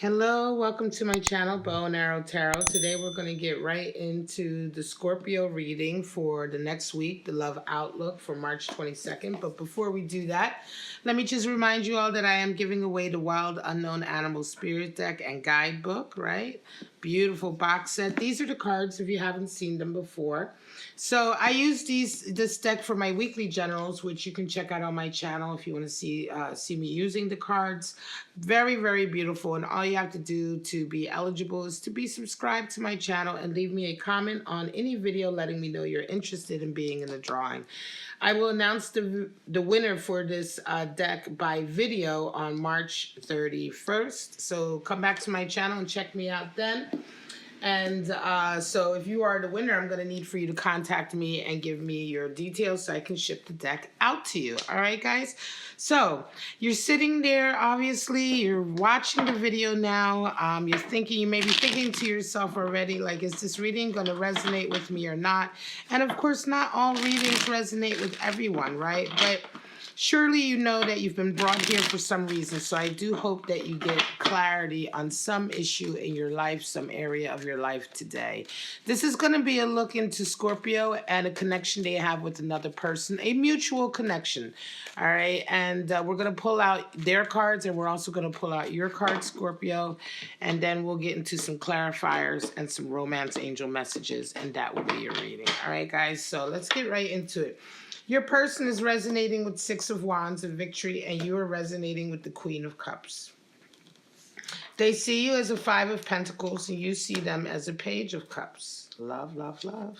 Hello, welcome to my channel, Bow and Arrow Tarot. Today we're going to get right into the Scorpio reading for the next week, the love outlook for March 22nd. But before we do that, let me just remind you all that I am giving away the Wild Unknown Animal Spirit deck and guidebook, right? Beautiful box set. These are the cards if you haven't seen them before. So I use this deck for my weekly generals, which you can check out on my channel if you want to see me using the cards. Very, very beautiful. And all you have to do to be eligible is to be subscribed to my channel and leave me a comment on any video letting me know you're interested in being in the drawing. I will announce the winner for this deck by video on March 31st. So come back to my channel and check me out then. And so if you are the winner, I'm going to need for you to contact me and give me your details so I can ship the deck out to you. All right, guys? So you're sitting there, obviously, you're watching the video now. You may be thinking to yourself already, like, is this reading going to resonate with me or not? And of course, not all readings resonate with everyone, right? But surely you know that you've been brought here for some reason, so I do hope that you get clarity on some issue in your life, some area of your life today. This is going to be a look into Scorpio and a connection they have with another person, a mutual connection, all right? And we're going to pull out their cards, and we're also going to pull out your card, Scorpio, and then we'll get into some clarifiers and some romance angel messages, and that will be your reading, all right, guys? So let's get right into it. Your person is resonating with Six of Wands and Victory, and you are resonating with the Queen of Cups. They see you as a Five of Pentacles, and you see them as a Page of Cups. Love, love, love.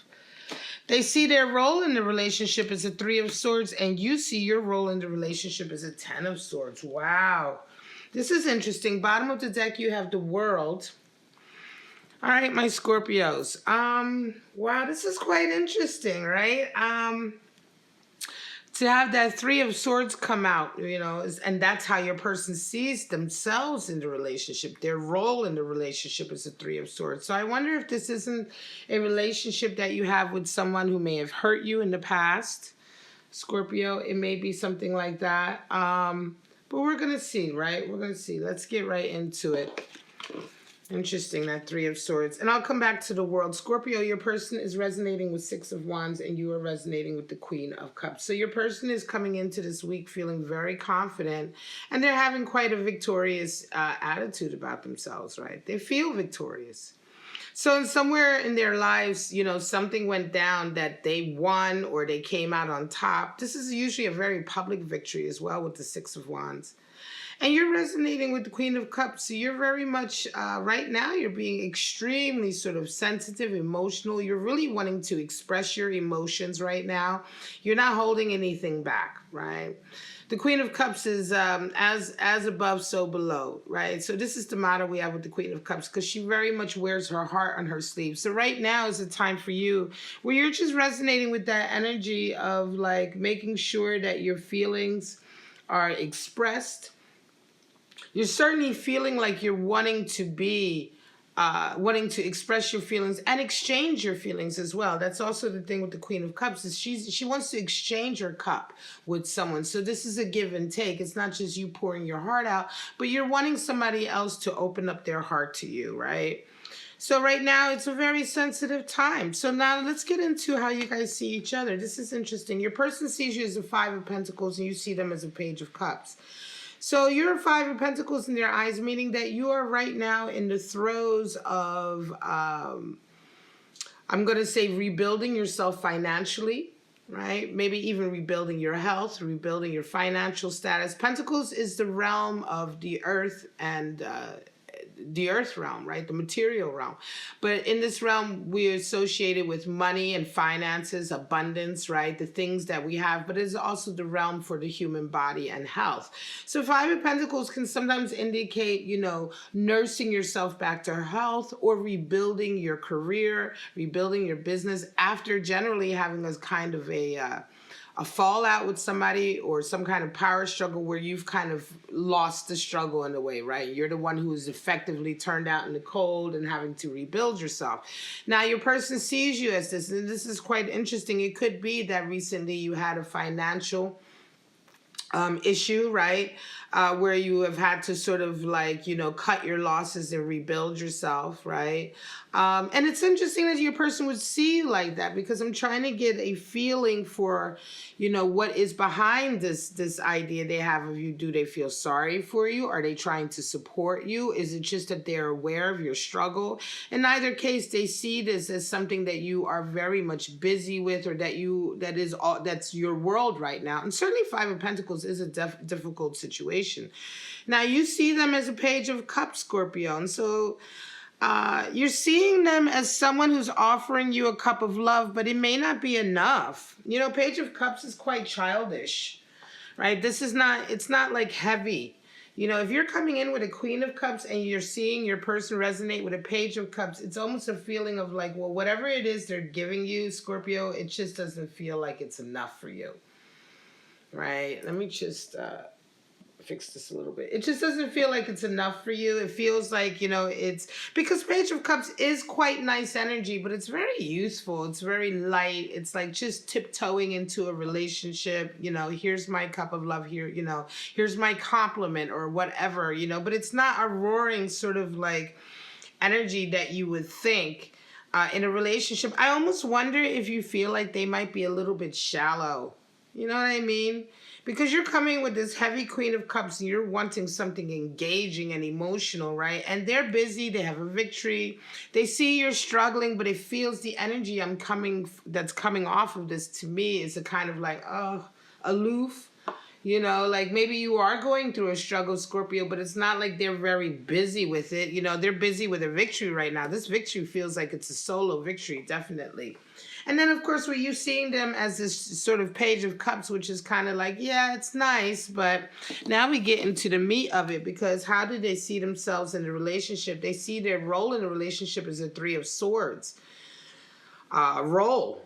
They see their role in the relationship as a Three of Swords, and you see your role in the relationship as a Ten of Swords. Wow. This is interesting. Bottom of the deck, you have the World. All right, my Scorpios. Wow, this is quite interesting, right? To have that Three of Swords come out, you know, and that's how your person sees themselves in the relationship. Their role in the relationship is a Three of Swords. So I wonder if this isn't a relationship that you have with someone who may have hurt you in the past. Scorpio, it may be something like that. But we're going to see, right? We're going to see. Let's get right into it. Interesting, that Three of Swords. And I'll come back to the World. Scorpio, your person is resonating with Six of Wands, and you are resonating with the Queen of Cups. So your person is coming into this week feeling very confident, and they're having quite a victorious attitude about themselves, right? They feel victorious. So somewhere in their lives, you know, something went down that they won or they came out on top. This is usually a very public victory as well with the Six of Wands. And you're resonating with the Queen of Cups. So you're very much, right now, you're being extremely sort of sensitive, emotional. You're really wanting to express your emotions right now. You're not holding anything back, right? The Queen of Cups is as above, so below, right? So this is the motto we have with the Queen of Cups, because she very much wears her heart on her sleeve. So right now is a time for you where you're just resonating with that energy of like making sure that your feelings are expressed. You're certainly feeling like you're wanting to be, wanting to express your feelings and exchange your feelings as well. That's also the thing with the Queen of Cups, is she wants to exchange her cup with someone. So this is a give and take. It's not just you pouring your heart out, but you're wanting somebody else to open up their heart to you, right? So right now, it's a very sensitive time. So now let's get into how you guys see each other. This is interesting. Your person sees you as a Five of Pentacles, and you see them as a Page of Cups. So you're a Five of Pentacles in their eyes, meaning that you are right now in the throes of, I'm going to say, rebuilding yourself financially, right? Maybe even rebuilding your health, rebuilding your financial status. Pentacles is the realm of the earth and the earth realm, right? The material realm. But in this realm, we're associated with money and finances, abundance, right? The things that we have, but it's also the realm for the human body and health. So Five of Pentacles can sometimes indicate, you know, nursing yourself back to health or rebuilding your career, rebuilding your business after generally having a kind of a fallout with somebody or some kind of power struggle where you've kind of lost the struggle in a way, right? You're the one who's effectively turned out in the cold and having to rebuild yourself. Now, your person sees you as this, and this is quite interesting. It could be that recently you had a financial issue, right? Where you have had to sort of like, cut your losses and rebuild yourself, right? And it's interesting that your person would see you like that, because I'm trying to get a feeling for, what is behind this idea they have of you. Do they feel sorry for you? Are they trying to support you? Is it just that they're aware of your struggle? In either case, they see this as something that you are very much busy with, or that's your world right now. And certainly Five of Pentacles is a difficult situation. Now you see them as a Page of Cups, Scorpio, and so you're seeing them as someone who's offering you a cup of love, but it may not be enough. Page of Cups is quite childish, right? It's not like heavy. If you're coming in with a Queen of Cups and you're seeing your person resonate with a Page of Cups, it's almost a feeling of like, well, whatever it is they're giving you, Scorpio, it just doesn't feel like it's enough for you, right? Let me just fix this a little bit. It just doesn't feel like it's enough for you. It feels like, it's because Page of Cups is quite nice energy, but it's very useful. It's very light. It's like just tiptoeing into a relationship. Here's my cup of love here, here's my compliment or whatever, but it's not a roaring sort of like energy that you would think in a relationship. I almost wonder if you feel like they might be a little bit shallow. You know what I mean? Because you're coming with this heavy Queen of Cups and you're wanting something engaging and emotional, right? And they're busy. They have a victory. They see you're struggling, but it feels the energy that's coming off of this to me is a kind of like, aloof. Like maybe you are going through a struggle, Scorpio, but it's not like they're very busy with it. They're busy with a victory right now. This victory feels like it's a solo victory, definitely. And then, of course, you seeing them as this sort of Page of Cups, which is kind of like, yeah, it's nice, but now we get into the meat of it, because how do they see themselves in the relationship? They see their role in the relationship as a Three of Swords role.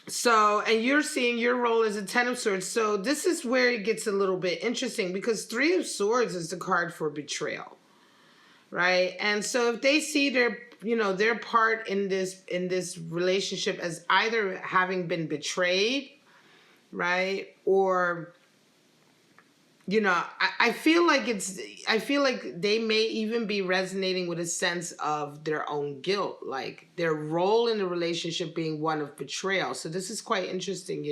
So, and you're seeing your role as a Ten of Swords. So this is where it gets a little bit interesting, because Three of Swords is the card for betrayal, right? And so if they see their part in this relationship as either having been betrayed, right? Or, I feel like they may even be resonating with a sense of their own guilt, like their role in the relationship being one of betrayal. So this is quite interesting,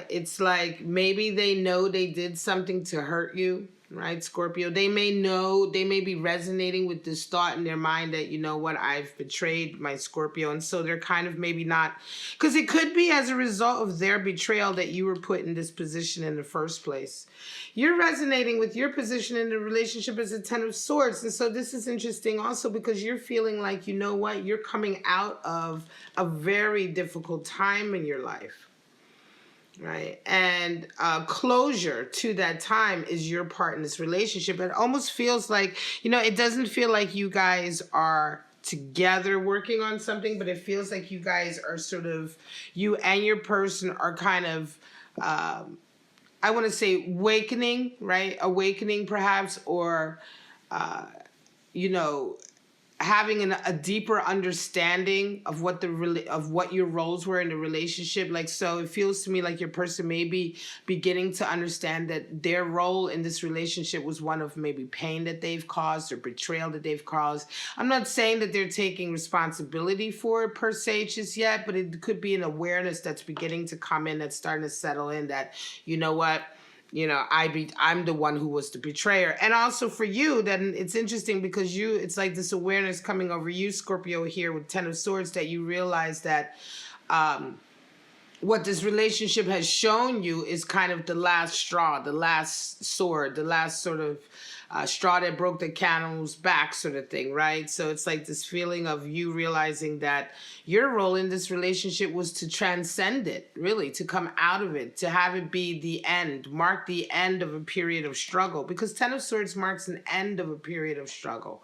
it's like maybe they know they did something to hurt you, right, Scorpio? They may be resonating with this thought in their mind that, I've betrayed my Scorpio. And so they're kind of maybe not, because it could be as a result of their betrayal that you were put in this position in the first place. You're resonating with your position in the relationship as a Ten of Swords. And so this is interesting also because you're feeling like, you're coming out of a very difficult time in your life. Right. And closure to that time is your part in this relationship. It almost feels like, it doesn't feel like you guys are together working on something, but it feels like you guys are sort of, you and your person are kind of, I want to say awakening, right? Awakening perhaps, or, having a deeper understanding of what your roles were in the relationship. Like, so it feels to me like your person may be beginning to understand that their role in this relationship was one of maybe pain that they've caused or betrayal that they've caused. I'm not saying that they're taking responsibility for it per se just yet, but it could be an awareness that's beginning to come in, that's starting to settle in, that, you know what, I'm the one who was the betrayer. And also for you, then it's interesting because it's like this awareness coming over you, Scorpio, here with Ten of Swords, that you realize that what this relationship has shown you is kind of the last straw, the last sword, the last sort of straw that broke the camel's back sort of thing, right? So it's like this feeling of you realizing that your role in this relationship was to transcend it, really, to come out of it, to have it be the end, mark the end of a period of struggle, because Ten of Swords marks an end of a period of struggle,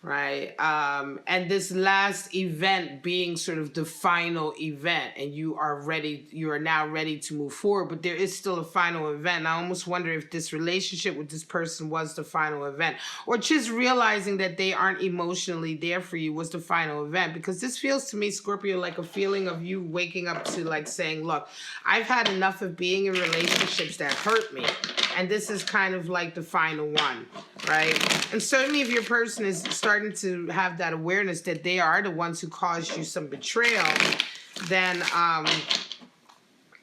right? And this last event being sort of the final event, and you are now ready to move forward, but there is still a final event. And I almost wonder if this relationship with this person was the final event, or just realizing that they aren't emotionally there for you was the final event. Because this feels to me, Scorpio, like a feeling of you waking up to like saying, look, I've had enough of being in relationships that hurt me. And this is kind of like the final one, right? And certainly if your person is starting to have that awareness that they are the ones who caused you some betrayal, then,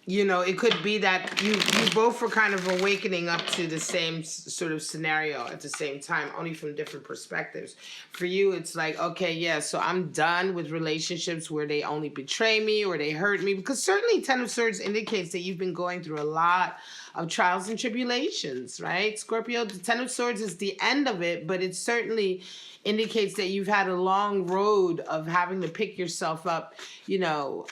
you know, it could be that you both were kind of awakening up to the same sort of scenario at the same time, only from different perspectives. For you, it's like, okay, yeah, so I'm done with relationships where they only betray me or they hurt me, because certainly Ten of Swords indicates that you've been going through a lot of trials and tribulations, right? Scorpio, the Ten of Swords is the end of it, but it certainly indicates that you've had a long road of having to pick yourself up, you know,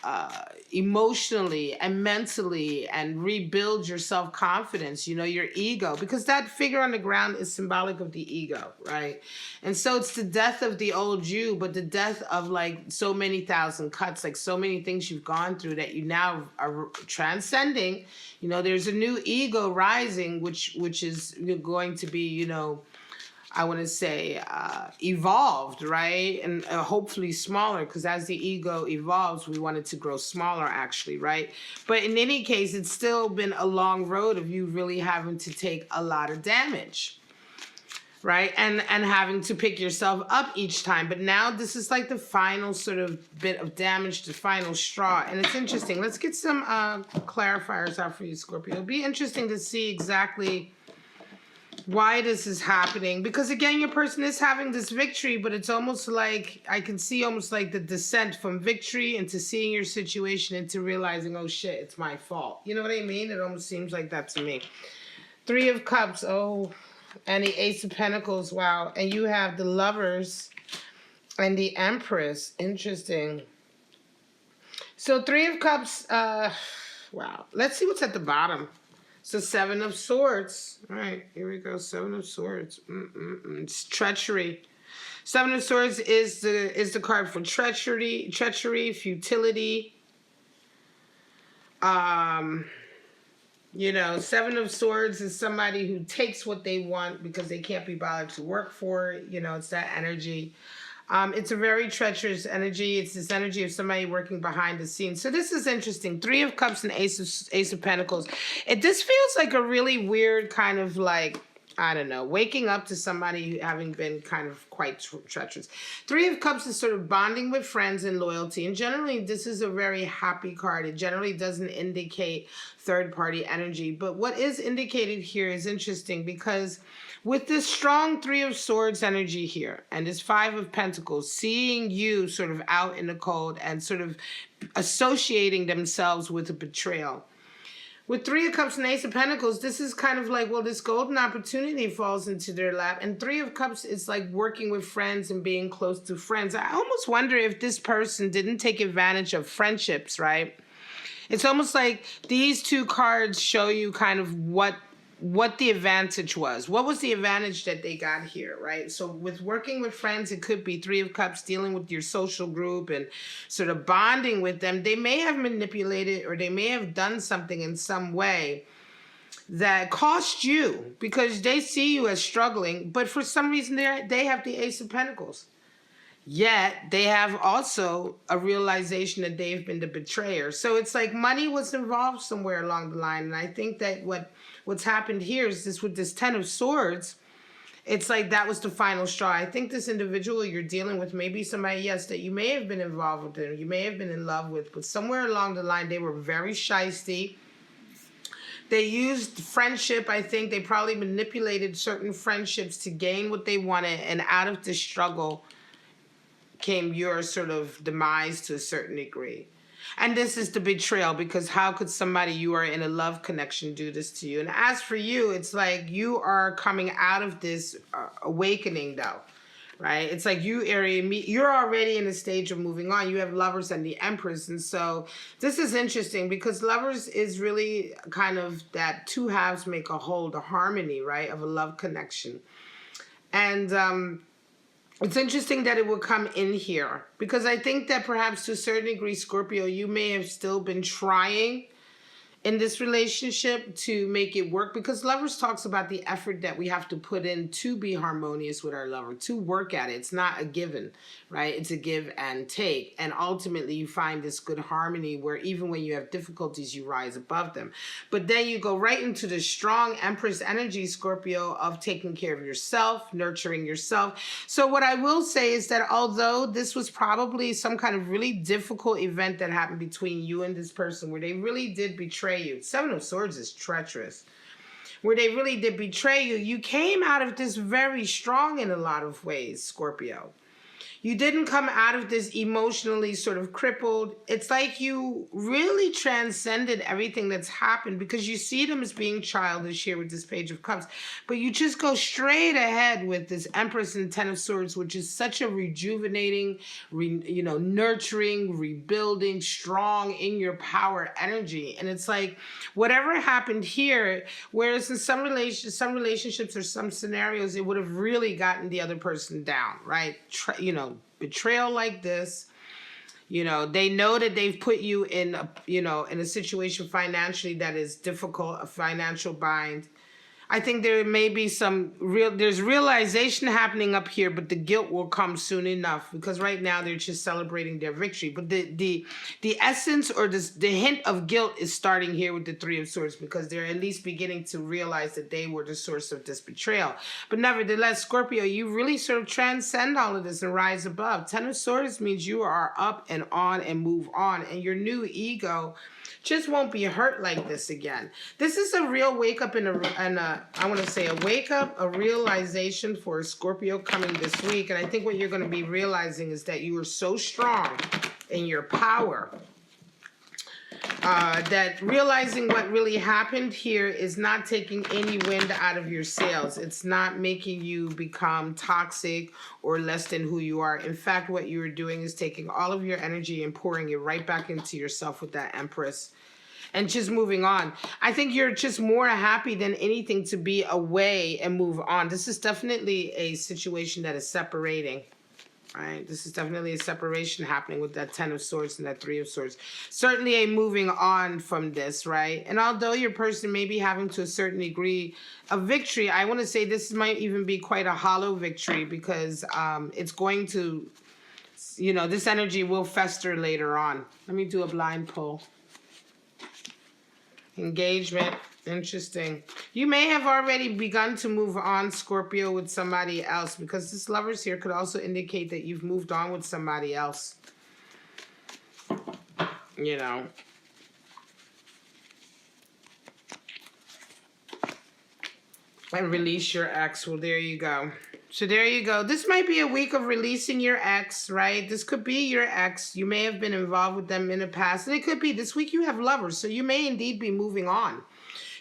emotionally and mentally, and rebuild your self-confidence, you know, your ego, because that figure on the ground is symbolic of the ego, right? And so it's the death of the old you, but the death of like so many thousand cuts, like so many things you've gone through that you now are transcending. You know, there's a new ego rising, which is going to be, you know, I want to say evolved, right? And hopefully smaller, because as the ego evolves, we want it to grow smaller, actually, right? But in any case, it's still been a long road of you really having to take a lot of damage, right? And having to pick yourself up each time. But now this is like the final sort of bit of damage, the final straw. And it's interesting. Let's get some clarifiers out for you, Scorpio. It'll be interesting to see exactly why this is happening, because again, your person is having this victory, but it's almost like I can see almost like the descent from victory into seeing your situation into realizing, oh shit, it's my fault. You know what I mean? It almost seems like that to me. Three of Cups, oh, and the Ace of Pentacles, wow. And you have the Lovers and the Empress. Interesting. So Three of Cups, wow. Let's see what's at the bottom. So Seven of Swords. All right, here we go. Seven of Swords. It's treachery. Seven of Swords is the card for treachery, futility. You know, Seven of Swords is somebody who takes what they want because they can't be bothered to work for it. You know, it's that energy. It's a very treacherous energy. It's this energy of somebody working behind the scenes. So this is interesting. Three of Cups and Ace of Pentacles. This feels like a really weird kind of like, I don't know, waking up to somebody having been kind of quite treacherous. Three of Cups is sort of bonding with friends and loyalty. And generally, this is a very happy card. It generally doesn't indicate third-party energy. But what is indicated here is interesting, because with this strong Three of Swords energy here and this Five of Pentacles, seeing you sort of out in the cold and sort of associating themselves with a betrayal. With Three of Cups and Ace of Pentacles, this is kind of like, well, this golden opportunity falls into their lap. And Three of Cups is like working with friends and being close to friends. I almost wonder if this person didn't take advantage of friendships, right? It's almost like these two cards show you kind of what the advantage was. What was the advantage that they got here, right? So with working with friends, it could be Three of Cups, dealing with your social group and sort of bonding with them. They may have manipulated, or they may have done something in some way that cost you, because they see you as struggling, but for some reason they have the Ace of Pentacles. Yet they have also a realization that they've been the betrayer. So it's like money was involved somewhere along the line. And I think that what's happened here is this, with this Ten of Swords, it's like that was the final straw. I think this individual you're dealing with may be somebody, yes, that you may have been involved with them, you may have been in love with, but somewhere along the line they were very shysty. They used friendship. I think they probably manipulated certain friendships to gain what they wanted, and out of this struggle came your sort of demise to a certain degree. And this is the betrayal, because how could somebody you are in a love connection do this to you? And as for you, it's like you are coming out of this awakening though, right? It's like you're already in a stage of moving on. You have Lovers and the Empress. And so this is interesting, because Lovers is really kind of that two halves make a whole, the harmony, right, of a love connection. And It's interesting that it would come in here, because I think that perhaps to a certain degree, Scorpio, you may have still been trying in this relationship to make it work, because Lovers talks about the effort that we have to put in to be harmonious with our lover, to work at it. It's not a given, right? It's a give and take, and ultimately you find this good harmony where even when you have difficulties, you rise above them. But then you go right into the strong Empress energy, Scorpio, of taking care of yourself, nurturing yourself. So what I will say is that although this was probably some kind of really difficult event that happened between you and this person, where they really did betray you. Seven of Swords is treacherous. Where they really did betray you, you came out of this very strong in a lot of ways, Scorpio. You didn't come out of this emotionally sort of crippled. It's like you really transcended everything that's happened, because you see them as being childish here with this Page of Cups. But you just go straight ahead with this Empress and Ten of Swords, which is such a rejuvenating, nurturing, rebuilding, strong, in your power energy. And it's like whatever happened here, whereas in some relationships or some scenarios, it would have really gotten the other person down, right? Betrayal like this, they know that they've put you in a situation financially that is difficult, a financial bind. I think there may be there's realization happening up here, but the guilt will come soon enough, because right now they're just celebrating their victory. But the essence or the hint of guilt is starting here with the Three of Swords, because they're at least beginning to realize that they were the source of this betrayal. But nevertheless, Scorpio, you really sort of transcend all of this and rise above. Ten of Swords means you are up and on and move on, and your new ego just won't be hurt like this again. This is a real wake up I want to say a wake up, a realization for Scorpio coming this week. And I think what you're going to be realizing is that you are so strong in your power, that realizing what really happened here is not taking any wind out of your sails. It's not making you become toxic or less than who you are. In fact, what you are doing is taking all of your energy and pouring it right back into yourself with that Empress and just moving on. I think you're just more happy than anything to be away and move on. This is definitely a situation that is separating. Right, this is definitely a separation happening with that Ten of Swords and that Three of Swords. Certainly a moving on from this, right? And although your person may be having to a certain degree of victory, I want to say this might even be quite a hollow victory, because it's going to, this energy will fester later on. Let me do a blind pull. Engagement. Interesting. You may have already begun to move on, Scorpio, with somebody else, because this Lovers here could also indicate that you've moved on with somebody else. And release your ex. Well, there you go. So there you go. This might be a week of releasing your ex, right? This could be your ex. You may have been involved with them in the past. And it could be this week you have Lovers. So you may indeed be moving on.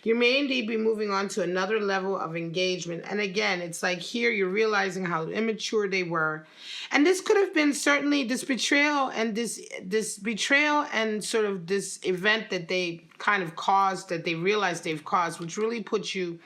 You may indeed be moving on to another level of engagement. And again, it's like here you're realizing how immature they were. And this could have been certainly this betrayal and this betrayal and sort of this event that they kind of caused, that they realized they've caused, which really puts you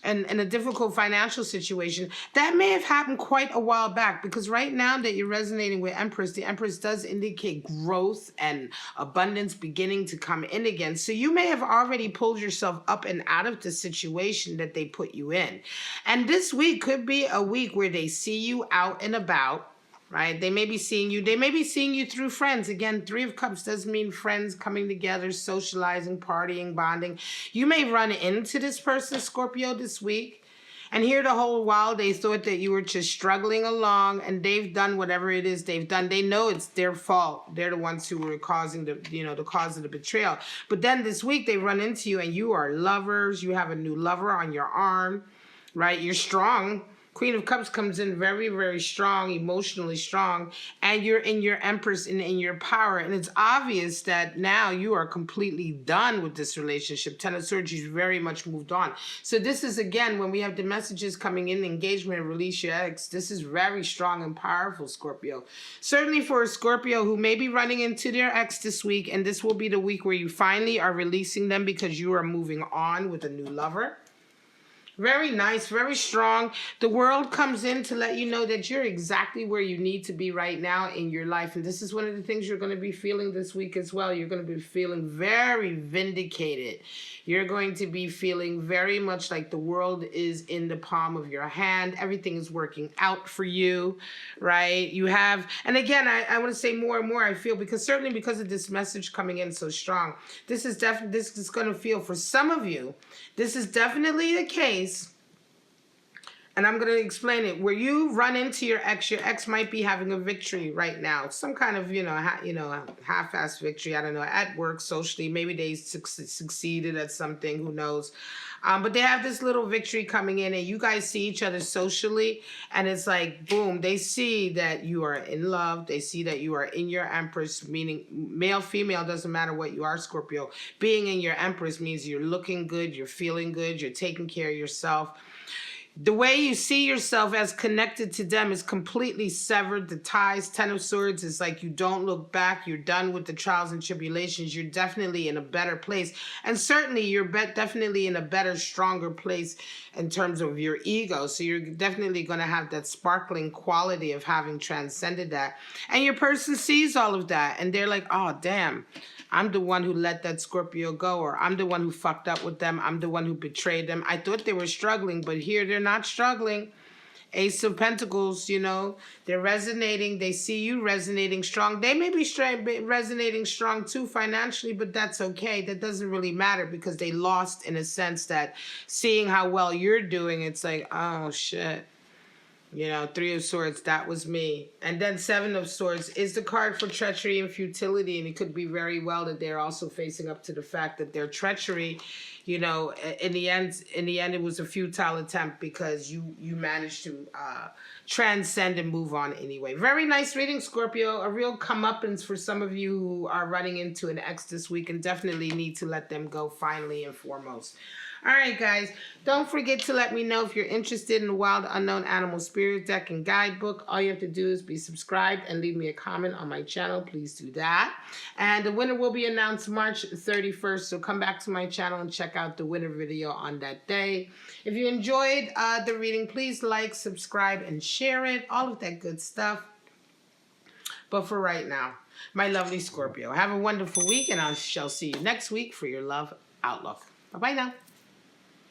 in a difficult financial situation. That may have happened quite a while back, because right now that you're resonating with Empress, the Empress does indicate growth and abundance beginning to come in again. So you may have already pulled yourself up and out of the situation that they put you in. And this week could be a week where they see you out and about, right? They may be seeing you. They may be seeing you through friends. Again, Three of Cups does mean friends coming together, socializing, partying, bonding. You may run into this person, Scorpio, this week. And here the whole while they thought that you were just struggling along, and they've done whatever it is they've done. They know it's their fault. They're the ones who were causing the cause of the betrayal. But then this week they run into you and you are lovers. You have a new lover on your arm, right? You're strong. Queen of Cups comes in very, very strong, emotionally strong, and you're in your Empress and in your power. And it's obvious that now you are completely done with this relationship. Ten of Swords, you've very much moved on. So this is, again, when we have the messages coming in, engagement, release your ex, this is very strong and powerful, Scorpio. Certainly for a Scorpio who may be running into their ex this week, and this will be the week where you finally are releasing them because you are moving on with a new lover. Very nice, very strong. The world comes in to let you know that you're exactly where you need to be right now in your life. And this is one of the things you're going to be feeling this week as well. You're going to be feeling very vindicated. You're going to be feeling very much like the world is in the palm of your hand. Everything is working out for you, right? You have, and again, I want to say more and more, I feel, because certainly because of this message coming in so strong, this is going to feel for some of you, this is definitely the case. And I'm going to explain it. Where you run into your ex might be having a victory right now. Some kind of, half-assed victory. I don't know, at work, socially. Maybe they succeeded at something. Who knows? But they have this little victory coming in, and you guys see each other socially. And it's like, boom, they see that you are in love. They see that you are in your Empress, meaning male, female, doesn't matter what you are, Scorpio. Being in your Empress means you're looking good, you're feeling good, you're taking care of yourself. The way you see yourself as connected to them is completely severed. The ties, Ten of Swords, is like you don't look back. You're done with the trials and tribulations. You're definitely in a better place. And certainly you're definitely in a better, stronger place in terms of your ego. So you're definitely going to have that sparkling quality of having transcended that. And your person sees all of that. And they're like, oh, damn. I'm the one who let that Scorpio go, or I'm the one who fucked up with them. I'm the one who betrayed them. I thought they were struggling, but here they're not struggling. Ace of Pentacles, they're resonating. They see you resonating strong. They may be resonating strong too financially, but that's okay. That doesn't really matter because they lost in a sense that seeing how well you're doing, it's like, oh, shit. Three of Swords, that was me. And then Seven of Swords is the card for treachery and futility. And it could be very well that they're also facing up to the fact that their treachery, in the end, it was a futile attempt because you managed to transcend and move on anyway. Very nice reading, Scorpio. A real comeuppance for some of you who are running into an ex this week and definitely need to let them go finally and foremost. All right, guys, don't forget to let me know if you're interested in the Wild Unknown Animal Spirit Deck and Guidebook. All you have to do is be subscribed and leave me a comment on my channel. Please do that. And the winner will be announced March 31st, so come back to my channel and check out the winner video on that day. If you enjoyed the reading, please like, subscribe, and share it. All of that good stuff. But for right now, my lovely Scorpio, have a wonderful week, and I shall see you next week for your love outlook. Bye-bye now.